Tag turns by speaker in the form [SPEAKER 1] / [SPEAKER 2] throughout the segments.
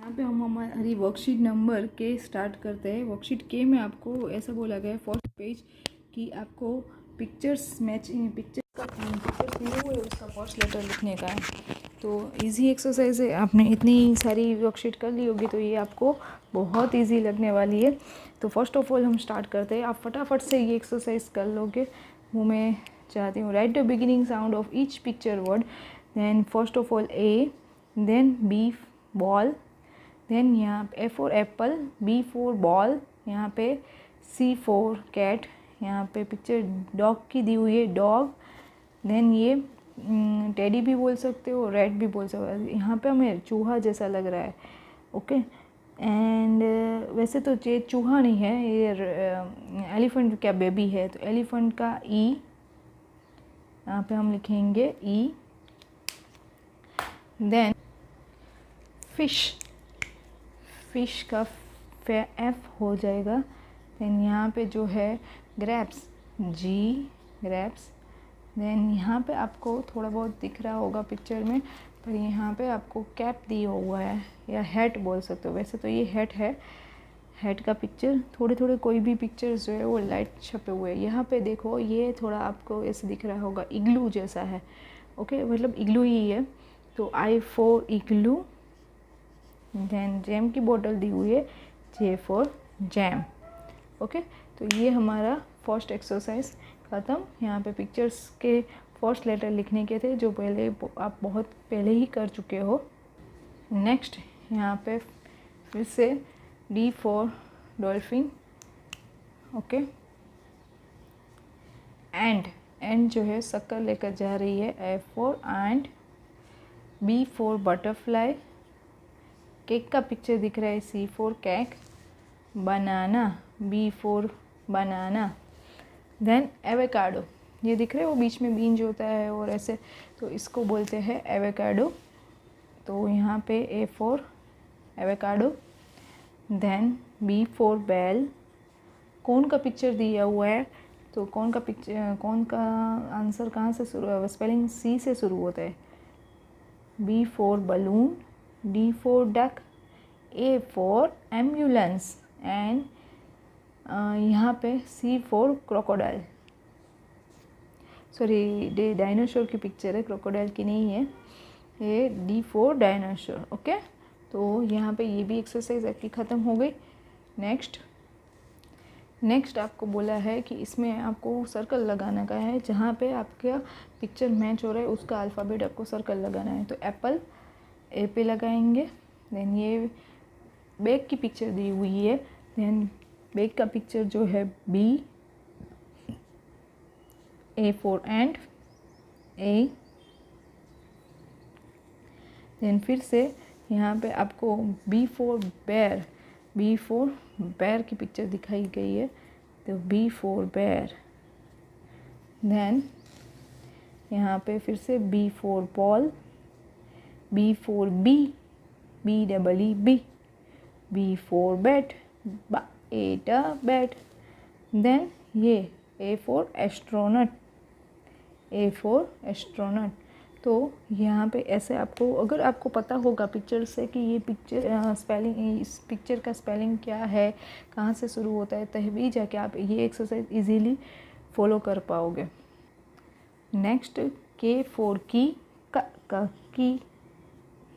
[SPEAKER 1] यहाँ पे हम हमारी वर्कशीट नंबर के स्टार्ट करते हैं। वर्कशीट के में आपको ऐसा बोला गया है फर्स्ट पेज कि आपको पिक्चर्स मैचिंग पिक्चर्स दिए हुए उसका फर्स्ट लेटर लिखने का है। तो इजी एक्सरसाइज है, आपने इतनी सारी वर्कशीट कर ली होगी तो ये आपको बहुत इजी लगने वाली है। तो फर्स्ट ऑफ ऑल हम स्टार्ट करते हैं, आप फटाफट से ये एक्सरसाइज कर लोगे। वो मैं चाहती हूँ। Right the beginning sound of each picture word, then first of all A, then B ball, then यहाँ A for apple, B for ball, यहाँ पे सी फॉर कैट, यहाँ पे पिक्चर डॉग की दी हुई है डॉग, देन ये टेडी भी बोल सकते हो, रैट भी बोल सकते हो। यहाँ पे हमें चूहा जैसा लग रहा है, ओके। एंड वैसे तो ये चूहा नहीं है, ये एलिफेंट क्या बेबी है, तो एलिफेंट का ई यहाँ पे हम लिखेंगे ई। देन फिश का एफ हो जाएगा। देन यहाँ पे जो है ग्रेप्स, जी ग्रेप्स। देन यहाँ पे आपको थोड़ा बहुत दिख रहा होगा पिक्चर में, पर यहाँ पे आपको कैप दिया हुआ है या हैट बोल सकते हो। वैसे तो ये हैट है, हैट का पिक्चर थोड़े थोड़े कोई भी पिक्चर्स जो है वो लाइट छपे हुए हैं। यहाँ पे देखो ये थोड़ा आपको ऐसे दिख रहा होगा, इग्लू जैसा है, ओके, मतलब इग्लू ही है। तो I for igloo. Then jam की बोतल दी हुई है, जे फॉर जैम, ओके। तो ये हमारा फर्स्ट एक्सरसाइज ख़त्म। यहाँ पे पिक्चर्स के फर्स्ट लेटर लिखने के थे जो पहले आप बहुत पहले ही कर चुके हो। नेक्स्ट यहाँ पे फिर से D for dolphin, okay. And जो है शक्कर लेकर जा रही है, A for ant, B for butterfly, cake का पिक्चर दिख रहा है, C for cake, banana, B for banana. Then avocado, ये दिख रहा है वो बीच में बीन जो होता है और ऐसे, तो इसको बोलते हैं एवोकाडो। तो यहाँ पे A for avocado. Then B for bell, कौन का पिक्चर दिया हुआ है, तो कौन का आंसर कहाँ से शुरू है, स्पेलिंग सी से शुरू होता है। B for balloon, D for duck, A for ambulance, and यहाँ पे सी फॉर क्रोकोडाइल। सॉरी, ये डायनासोर की पिक्चर है, क्रोकोडाइल की नहीं है। ये डी फॉर डायनासोर, ओके। तो यहाँ पे ये भी एक्सरसाइज आपकी ख़त्म हो गई। नेक्स्ट आपको बोला है कि इसमें आपको सर्कल लगाना का है, जहाँ पे आपका पिक्चर मैच हो रहा है उसका अल्फ़ाबेट आपको सर्कल लगाना है। तो एप्पल ए पे लगाएंगे। देन ये बैग की पिक्चर दी हुई है, देन बैग का पिक्चर जो है B, A for ant, A. Then फिर से यहाँ पे आपको बी फॉर बैर की पिक्चर दिखाई गई है, तो बी फॉर बैर। देन यहाँ पे फिर से B for ball, B for bee double E B, B for bat, bat. Then ये A for astronaut, A for astronaut. तो यहाँ पे ऐसे आपको, अगर आपको पता होगा पिक्चर से कि ये पिक्चर स्पेलिंग, इस पिक्चर का स्पेलिंग क्या है, कहाँ से शुरू होता है, तभी जाके आप ये एक्सरसाइज इजीली फॉलो कर पाओगे। नेक्स्ट के फॉर की,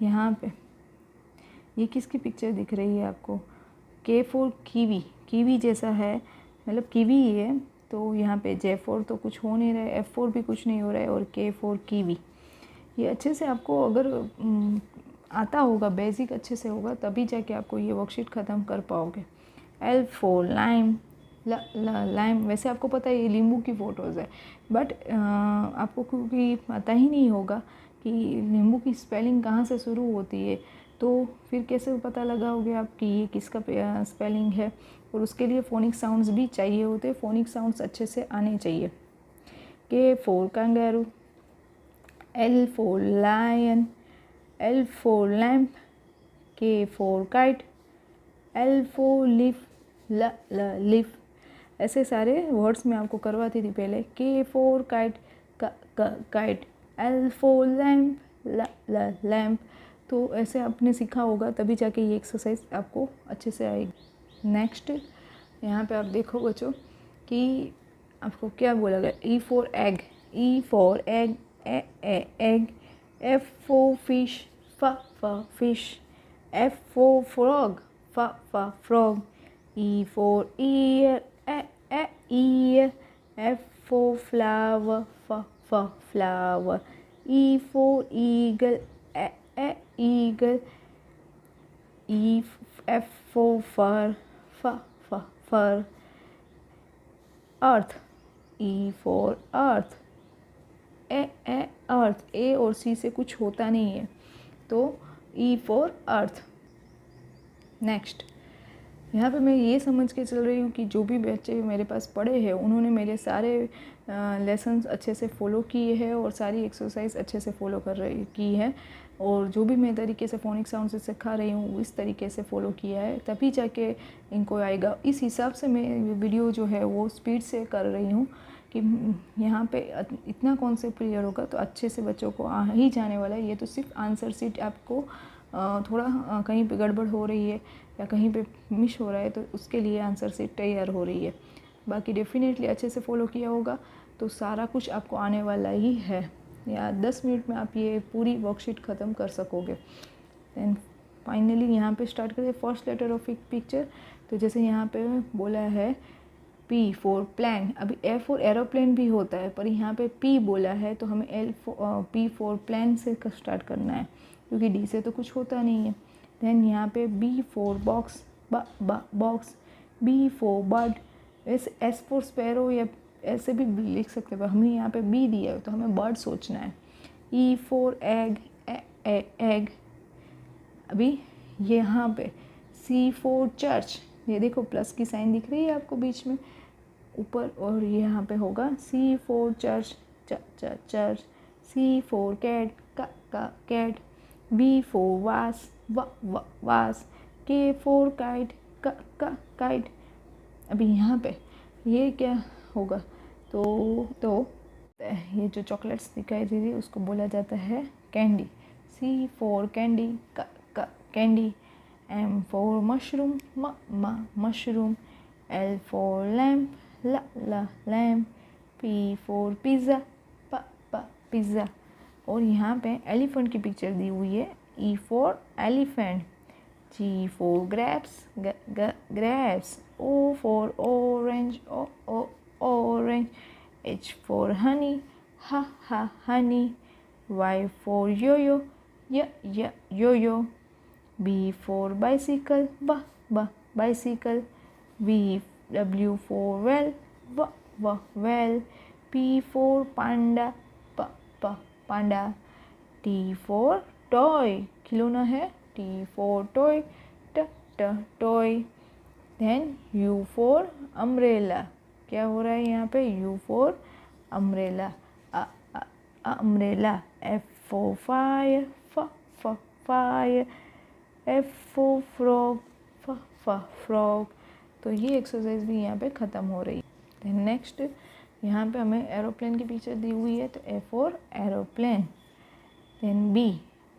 [SPEAKER 1] यहाँ पे ये किसकी पिक्चर दिख रही है आपको, के फॉर कीवी जैसा है, मतलब कीवी ही है। तो यहाँ पे जे फॉर तो कुछ हो नहीं रहा है, एफ फॉर भी कुछ नहीं हो रहा है, और के फॉर कीवी। ये अच्छे से आपको अगर आता होगा, बेसिक अच्छे से होगा, तभी जाके आपको ये वर्कशीट ख़त्म कर पाओगे। एल फॉर लाइम, लाइम, वैसे आपको पता है ये नींबू की फ़ोटोज़ है, बट आपको क्योंकि पता ही नहीं होगा कि नींबू की स्पेलिंग कहाँ से शुरू होती है, तो फिर कैसे पता लगाओगे आप कि ये किसका स्पेलिंग है। और उसके लिए फ़ोनिक साउंड्स भी चाहिए होते हैं, फ़ोनिक साउंड्स अच्छे से आने चाहिए। K for kangaroo, L for lion, L for lamp, K for kite, L for leaf, leaf. ऐसे सारे वर्ड्स मैं आपको करवाती थी पहले। के for kite, kite, L for lamp, lamp, तो ऐसे आपने सीखा होगा तभी जाके ये एक्सरसाइज आपको अच्छे से आएगी। नेक्स्ट यहाँ पे आप देखो बच्चों कि आपको क्या बोला गया, E for egg, E for egg, egg, F for fish, फ फिश, एफ फॉर फ्रॉग, फ frog, E for ear, ear, F for flower, फ flower, E for eagle, eagle, F for fur, fur, earth, E for earth, earth, A और C से कुछ होता नहीं है तो E for earth। नेक्स्ट यहाँ पे मैं ये समझ के चल रही हूँ कि जो भी बच्चे मेरे पास पढ़े हैं उन्होंने मेरे सारे लेसन्स अच्छे से फ़ॉलो किए हैं और सारी एक्सरसाइज अच्छे से फ़ॉलो की है, और जो भी मैं तरीके से फ़ोनिक साउंड से सिखा रही हूँ इस तरीके से फ़ॉलो किया है, तभी जाके इनको आएगा। इस हिसाब से मैं वीडियो जो है वो स्पीड से कर रही हूँ कि यहाँ पे इतना कॉन्सेप्ट क्लियर होगा तो अच्छे से बच्चों को आ ही जाने वाला है। ये तो सिर्फ आंसर सीट आपको थोड़ा कहीं पे गड़बड़ हो रही है या कहीं पे मिस हो रहा है तो उसके लिए आंसर सीट तैयार हो रही है। बाकी डेफिनेटली अच्छे से फॉलो किया होगा तो सारा कुछ आपको आने वाला ही है, या 10 मिनट में आप ये पूरी वर्कशीट ख़त्म कर सकोगे। देन फाइनली यहाँ पे स्टार्ट करें फर्स्ट लेटर ऑफ एक पिक्चर। तो जैसे यहाँ पे बोला है P फॉर प्लान, अभी A फॉर एरोप्लेन भी होता है पर यहाँ पे P बोला है तो हमें P फॉर प्लान से स्टार्ट करना है क्योंकि D से तो कुछ होता नहीं है। देन यहाँ पे B for box, box, B for bird, S for sparrow या ऐसे भी लिख सकते हैं पर हमें यहाँ पे B दिया है तो हमें बर्ड सोचना है। E फॉर एग, एग, अभी यहाँ पे C फॉर चर्च, ये देखो प्लस की साइन दिख रही है आपको बीच में ऊपर, और यहाँ पे होगा C for church, church, C for cat, cat, V for vase, vase, K for kite, kite. अभी यहाँ पे ये क्या होगा तो ये जो चॉकलेट्स दिखाई दे रही है उसको बोला जाता है candy. C for candy, candy, M for mushroom, mushroom, L for lamp, lamp, P for pizza, pizza. और यहाँ पे एलिफेंट की पिक्चर दी हुई है, E for elephant, G for grapes, grapes, O for orange, orange, H for honey, honey, Y for yoyo, yoyo, B for bicycle, bicycle, W for whale, whale, P for panda, panda, T for toy, खिलौना है, T for toy, toy. Then U for umbrella, क्या हो रहा है यहाँ पे, U for umbrella, umbrella, F for fire, fire, F for frog, frog. तो ये एक्सरसाइज भी यहाँ पे ख़त्म हो रही है। देन नेक्स्ट यहाँ पे हमें एरोप्लेन की पिक्चर दी हुई है तो A for aeroplane. Then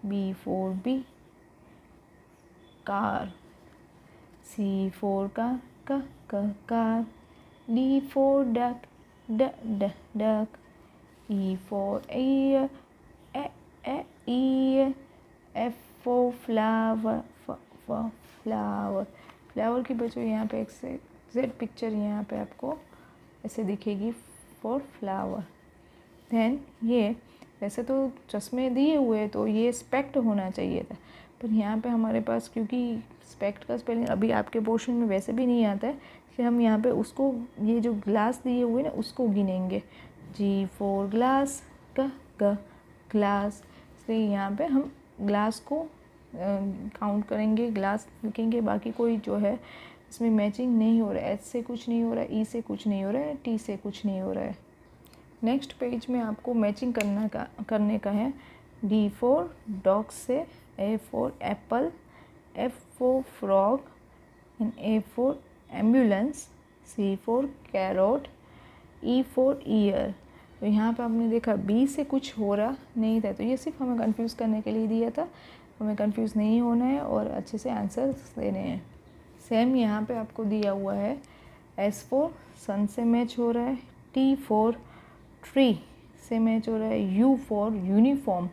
[SPEAKER 1] B for bee, car, C for car, D for duck, duck, E for ear, ear, F for flower, flower की बच्चों यहाँ पे एग्जैक्ट पिक्चर यहाँ पे आपको ऐसे दिखेगी फॉर फ्लावर। देन ये वैसे तो चश्मे दिए हुए तो ये स्पेक्ट होना चाहिए था पर यहाँ पे हमारे पास क्योंकि स्पेक्ट का स्पेलिंग अभी आपके पोर्शन में वैसे भी नहीं आता है कि हम यहाँ पे उसको ये जो ग्लास दिए हुए ना उसको गिनेंगे। G फॉर ग्लास, ग्लास, इसलिए यहाँ पे हम ग्लास को काउंट करेंगे, ग्लास लिखेंगे। बाकी कोई जो है इसमें मैचिंग नहीं हो रहा है, H से कुछ नहीं हो रहा है, E से कुछ नहीं हो रहा है, T से कुछ नहीं हो रहा है। नेक्स्ट पेज में आपको मैचिंग करने का है। D फॉर डॉग से A for Apple, F for frog, and A for ambulance, C for carrot, E for year. तो यहाँ पे आपने देखा B से कुछ हो रहा नहीं था तो ये सिर्फ हमें कंफ्यूज करने के लिए दिया था। हमें कंफ्यूज नहीं होना है और अच्छे से आंसर देने हैं। सेम यहाँ पे आपको दिया हुआ है S4 सन से मैच हो रहा है, T4 ट्री से मैच हो रहा है, U4 यूनिफॉर्म,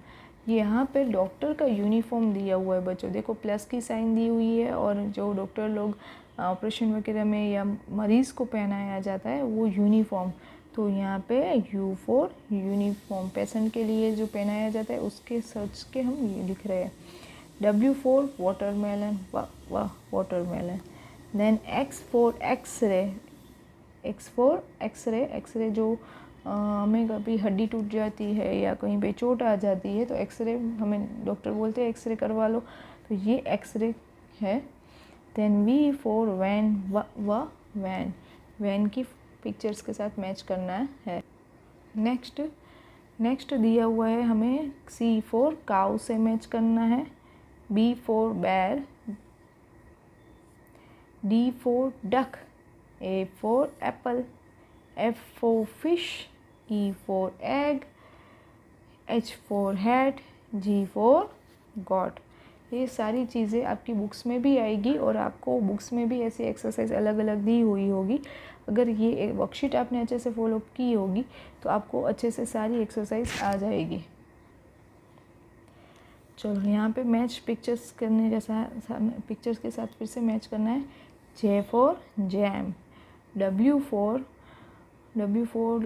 [SPEAKER 1] यहाँ पे डॉक्टर का यूनिफॉर्म दिया हुआ है बच्चों, देखो प्लस की साइन दी हुई है और जो डॉक्टर लोग ऑपरेशन वगैरह में या मरीज़ को पहनाया जाता है वो यूनिफॉर्म, तो यहाँ पे U4 यूनिफॉर्म पेशेंट के लिए जो पहनाया जाता है उसके सर्च के हम ये लिख रहे हैं। W4 वाटरमेलन, वाह watermelon. Then X4 x-ray, X4 x-ray, x-ray जो हमें कभी हड्डी टूट जाती है या कहीं पे चोट आ जाती है तो एक्सरे हमें डॉक्टर बोलते हैं एक्सरे करवा लो, तो ये एक्सरे है। Then V4 van, van, van की पिक्चर्स के साथ मैच करना है। नेक्स्ट दिया हुआ है हमें C4 काऊ से मैच करना है, B4 बैर, D4 duck, A4 Apple, F4 fish, E4 egg, H4 hat, G4 got. ये सारी चीज़ें आपकी बुक्स में भी आएगी और आपको बुक्स में भी ऐसी एक्सरसाइज अलग अलग दी हुई होगी। अगर ये वर्कशीट आपने अच्छे से फॉलो की होगी तो आपको अच्छे से सारी एक्सरसाइज आ जाएगी। चलो यहाँ पे मैच पिक्चर्स करने जैसा पिक्चर्स के साथ फिर से मैच करना है। J4 जैम, W4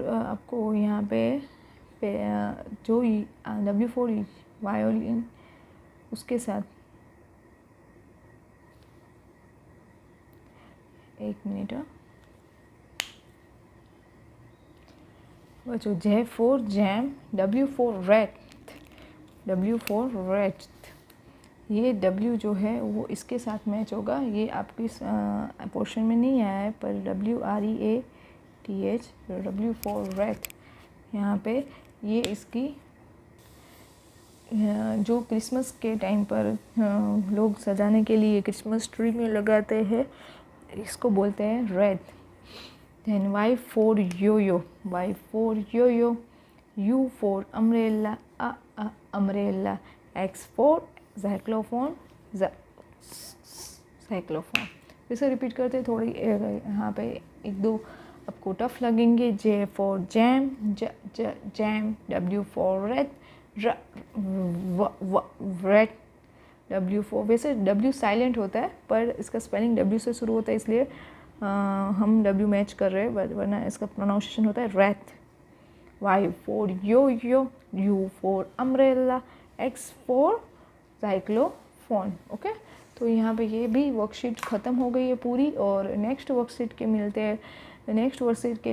[SPEAKER 1] आपको यहाँ पे जो W4 वायोलिन उसके साथ, एक मिनट बच्चों, J4 jam, W4 rate, W4 rate, ये W जो है वो इसके साथ मैच होगा। ये आपकी पोर्शन में नहीं आया है पर WREATH, W4 रेट, यहाँ पे ये इसकी जो क्रिसमस के टाइम पर लोग सजाने के लिए क्रिसमस ट्री में लगाते हैं, इसको बोलते हैं red. Then Y4 yoyo, Y4 yoyo, U4 umbrella, umbrella, X4 xylophone, xylophone. फिर से रिपीट करते हैं, थोड़ी यहाँ पे एक दो आपको टफ लगेंगे। J4 jam, jam, W4 red, red, W4, वैसे W साइलेंट होता है पर इसका स्पेलिंग W से शुरू होता है इसलिए हम W मैच कर रहे हैं, वरना इसका प्रोनाउंसिएशन होता है रैथ। Y4 यो, U4 अम्ब्रेला, X4 साइक्लोफोन। ओके, तो यहाँ पे ये भी वर्कशीट ख़त्म हो गई है पूरी और नेक्स्ट वर्कशीट के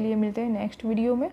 [SPEAKER 1] लिए मिलते हैं नेक्स्ट वीडियो में।